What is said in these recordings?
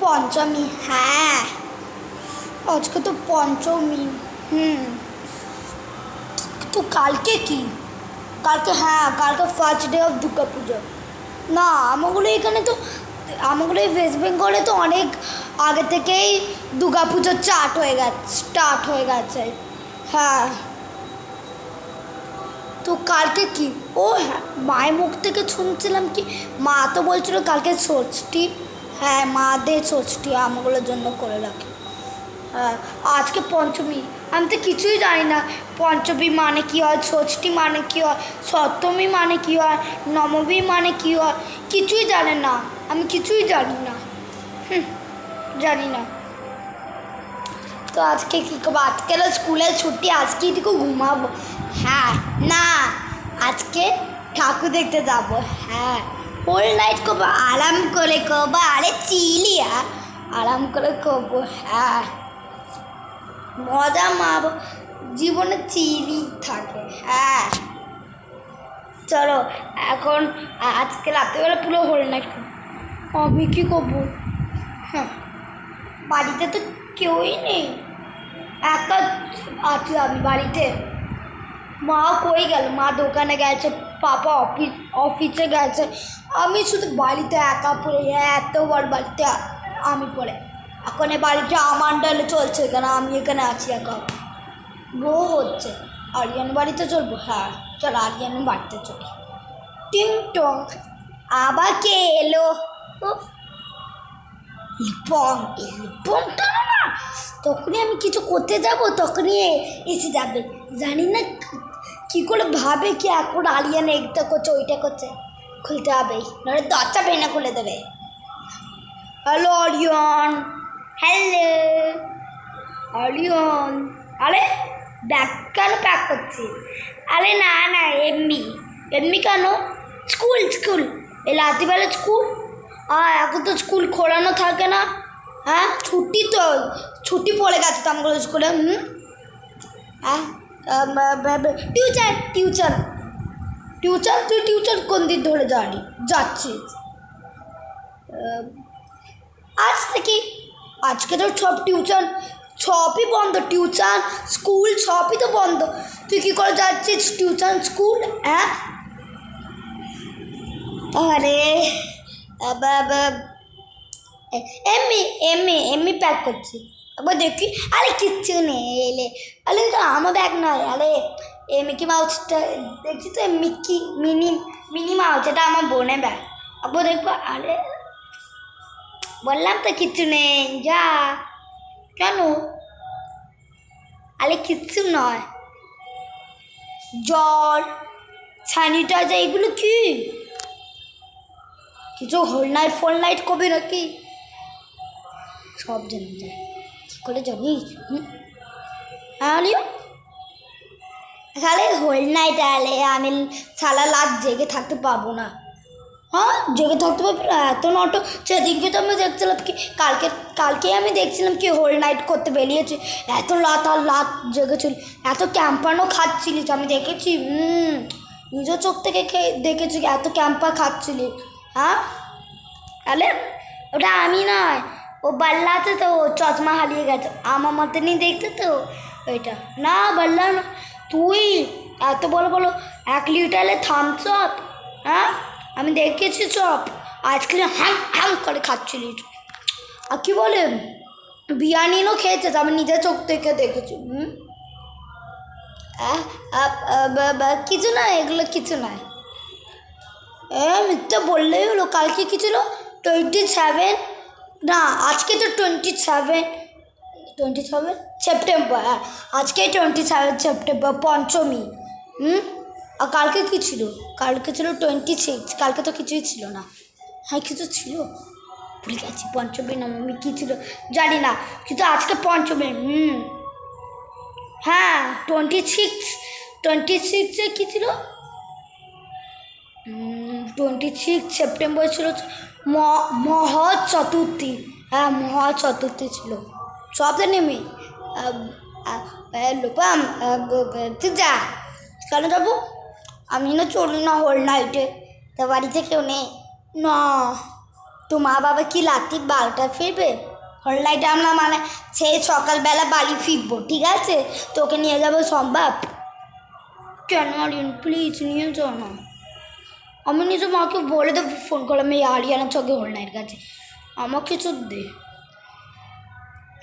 পঞ্চমী, হ্যাঁ আজকে তো পঞ্চমী। তো কালকে কি? কালকে, হ্যাঁ কালকে ফার্স্ট ডে অফ দুর্গা পুজো। না আমাগুলো এখানে তো, আমাগুলো এই ওয়েস্ট বেঙ্গলে তো অনেক আগে থেকেই দুর্গা পুজো স্টার্ট হয়ে গেছে। হ্যাঁ তো কালকে কি? ও হ্যাঁ, মায়ের মুখ থেকে শুনছিলাম কি মা তো বলছিল কালকে ষষ্ঠী। হ্যাঁ মাদের ষষ্ঠী আমগুলোর জন্য করে রাখে। হ্যাঁ আজকে পঞ্চমী, আমি তো কিছুই জানি না। পঞ্চমী মানে কী হয়, ষষ্ঠী মানে কী হয়, সপ্তমী মানে কী হয়, নবমী মানে কী হয়, কিছুই জানে না। আমি কিছুই জানি না, জানি না। তো আজকে কী করবো? আজকে স্কুলের ছুটি, আজকে একটু ঘুমাবো। হ্যাঁ না আজকে ঠাকুর দেখতে যাবো। হ্যাঁ হোল নাইট করবো, আরাম করে করবো। আরে চিলিয়া আরাম করে করবো। হ্যাঁ মজা মারবো, জীবনে চিলি থাকে। হ্যাঁ চলো এখন আজকে রাত্রেবেলা পুরো হোল নাইট করবো। আমি কী করবো? হ্যাঁ বাড়িতে তো কেউই নেই, একা আছি আমি বাড়িতে। মা কই গেল? মা দোকানে গেছে, পাপা অফিসে গেছে। আমি শুধু বাড়িতে একা পড়ে, এত বড় বাড়িতে আমি পড়ে। এখন এ বাড়িটা আমার ডালে চলছে, কেন আমি এখানে আছি একা, বউ হচ্ছে। আরিয়ান বাড়িতে চলবো? হ্যাঁ চল আরিয়ান বাড়িতে চলি। টিং টং, আবার কে এলো? লিপংটা না, তখনই আমি কিছু করতে যাব, তখনই এসে যাবে। জানি না কী করে ভাবে কি এখন আলিয়ান এইটা করছে ওইটা করছে। খুলতে হবেই, নইলে দরজা ভেঙে খুলে দেবে। হ্যালো আরিয়ান। হ্যালো আরিয়ান। আরে ব্যাগ কেন প্যাক করছি? আরে না না এমনি এমনি। কেন? স্কুল এই রাত্রিবেলা স্কুল? এখন তো স্কুল খোলানো থাকে না। হ্যাঁ ছুটি পড়ে গেছে তো আমগুলো স্কুলে। হ্যাঁ টিউশন তুই টিউশন কোন দিন ধরে যাচ্ছিস? আজ থেকে। আজকে তো সব টিউশন সবই বন্ধ, টিউশন স্কুল সবই তো বন্ধ। তুই কী করে যাচ্ছিস টিউশন স্কুল? হ্যাঁ আরে এমনি প্যাক করছি, একবার দেখি। আরে কিচ্ছু নেই এলে। আরে তো আমার ব্যাগ নয়। আরে মিকি মাউসটা দেখছি তো, মিনি মাউস, এটা আমার বোনের ব্যাগ। একবার দেখবো। আরে বললাম তো কিচ্ছু নেই, যা। কেন? আরে কিচ্ছু নয়, জল স্যানিটাইজার এগুলো কি? কিছু হোল নাইট কবি নাকি? সব জানা যায়, কী করে জানিস? আলিও তাহলে হোল নাইট আলে আমি সারা রাত জেগে থাকতে পারবো না। হ্যাঁ জেগে থাকতে পারবো না, এত নটো। সেদিনকে তো আমি দেখছিলাম কি, কালকে আমি দেখছিলাম কি হোল নাইট করতে বেরিয়েছি, এত রাত জেগেছিল, এত ক্যাম্পানও খাচ্ছিলিস আমি দেখেছি। নিজের চোখ থেকে দেখেছি এত ক্যাম্পা খাচ্ছিলি। হ্যাঁ তাহলে ওটা আমি নয়, ও বাল্লা আছে তো, চশমা হারিয়ে গেছে আমার মতনই দেখতে তো ওইটা। না বাল্লা না, তুই এত বড় 1 লিটারের থামস আপ। হ্যাঁ আমি দেখেছি সব, আইসক্রিম হ্যাং করে খাচ্ছিলিস। আর কী বলে বিরিয়ানিও খেয়েছে, আমি নিজের চোখ থেকে দেখেছি। কিছু না, এগুলো কিছু নয়। মিথ্যা বললেই হলো। কালকে কী ছিল? 27 না, আজকে তো 27 সেপ্টেম্বর। হ্যাঁ আজকে 27 সেপ্টেম্বর পঞ্চমী। আর কালকে কী ছিল? কালকে ছিল 26। কালকে তো কিছুই ছিল না। হ্যাঁ কিছু ছিল, ভুলে গেছি। পঞ্চমী নবমী কী ছিল জানি না, কিন্তু আজকে পঞ্চমী। হ্যাঁ 26 কী ছিল? 26 সেপ্টেম্বর ছিল মহাচতুর্থী। হ্যাঁ মহাচতুর্থী ছিল। সব জানি আমি। লোপাম তুই যা। কেন যাবো? আমি না চলি না হোল নাইটে, তা বাড়িতে কেউ নেই না। তো মা বাবা কি রাত্রি 12টায় ফিরবে? হল নাইটে আমরা মানে সেই সকালবেলা বাড়ি ফিরবো, ঠিক আছে? তোকে নিয়ে যাবো সম্ভব? কেন আরিয়ান, প্লিজ নিয়ে যাও না। আমি নিজে মাকে বলে দেবো ফোন করে, আমি আরিয়ানা চকে হল নাইট গেছে, আমাকে কিছু দে।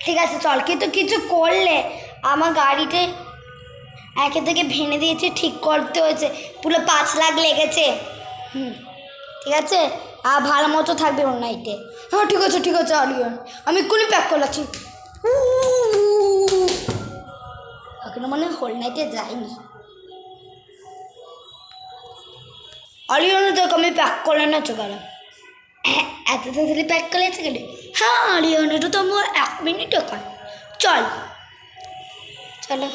ঠিক আছে চল, কিন্তু কিছু করলে আমার গাড়িতে একে থেকে ভেঙে দিয়েছে, ঠিক করতে হয়েছে, পুরো 5 লাখ লেগেছে। ঠিক আছে, আর ভালো মতো থাকবে হল নাইটে। হ্যাঁ ঠিক আছে আরিয়ান, আমি এক্ষুনি প্যাক করলাচ্ছি। এখনো মানে হল নাইটে যাইনি। আরিয়ান দেখ আমি প্যাক করে না চোখানে। হ্যাঁ এত তাড়াতাড়ি প্যাক করে আছে কেন? হ্যাঁ আরিয়ান, এটা তো আমার 1 মিনিট কাজ। চল চলো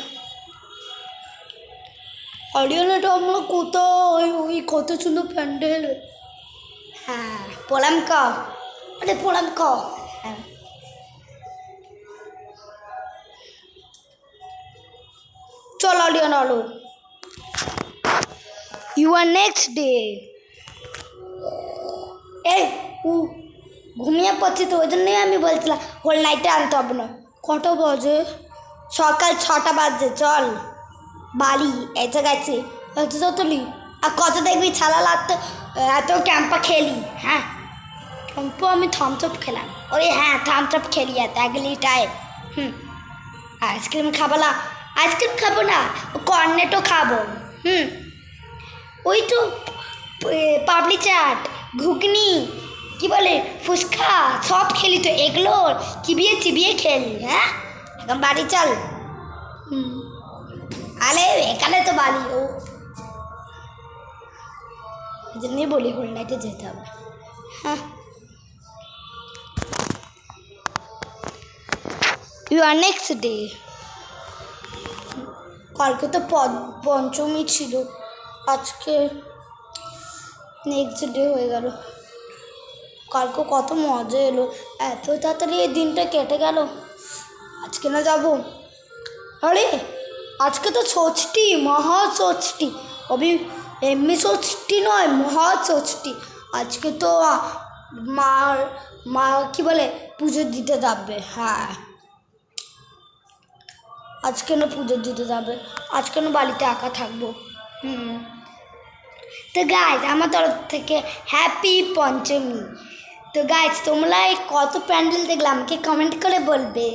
আরিয়ান, এটা আমরা কোথায়? ওই কত সুন্দর প্যান্ডেল। হ্যাঁ পোলাম ক, আরে পোলাম ক। হ্যাঁ চল আরিয়ান আলো। Your next day. এই ঘুমিয়ে পড়ছি তো, ওই জন্যই আমি বলছিলাম হোল নাইটে আনতে হবে না। কটা বাজে? সকাল 6টা বাজে। চল বালি এসে গেছে, তুলি আর কত দেখবি ছালা লাগতো, এত ক্যাম্পা খেলি। হ্যাঁ ক্যাম্পো আমি থামসআপ খেলাম, ওই হ্যাঁ থামসআপ খেলি 1 লিটার। আইসক্রিম খাবো না, আইসক্রিম খাবো না, কর্নেটও খাবো। ওই তো পাপড়ি চাট, ঘুগনি, কি বলে ফুচকা, সব খেলি তো, এগুলো চিবিয়ে খেলি। হ্যাঁ এখন বাড়ি চল। আরে এখানে তো বাড়ি, ও এই জন্যই বলি হোল নাইটে যেতে হবে। হ্যাঁ ইউর নেক্সট ডে। কালকে তো পঞ্চমী ছিল, আজকে নেক্সট ডে হয়ে গেল। কালকে কত মজা এলো, এত তাড়াতাড়ি এই দিনটা কেটে গেল। আজকে না যাবো? আরে আজকে তো ষষ্ঠী, মহাষষ্ঠী। এমনি ষষ্ঠী নয়, মহাষষ্ঠী। আজকে তো মা কি বলে পুজো দিতে যাবে। হ্যাঁ আজকে না পুজো দিতে যাবে, আজকে না বাড়িতে একা থাকবো। তো গাইজ আমার তরফ থেকে হ্যাপি পঞ্চমী। তো গাইজ তোমরা কত প্যান্ডেল দেখলাম আমাকে কমেন্ট করে বলবে।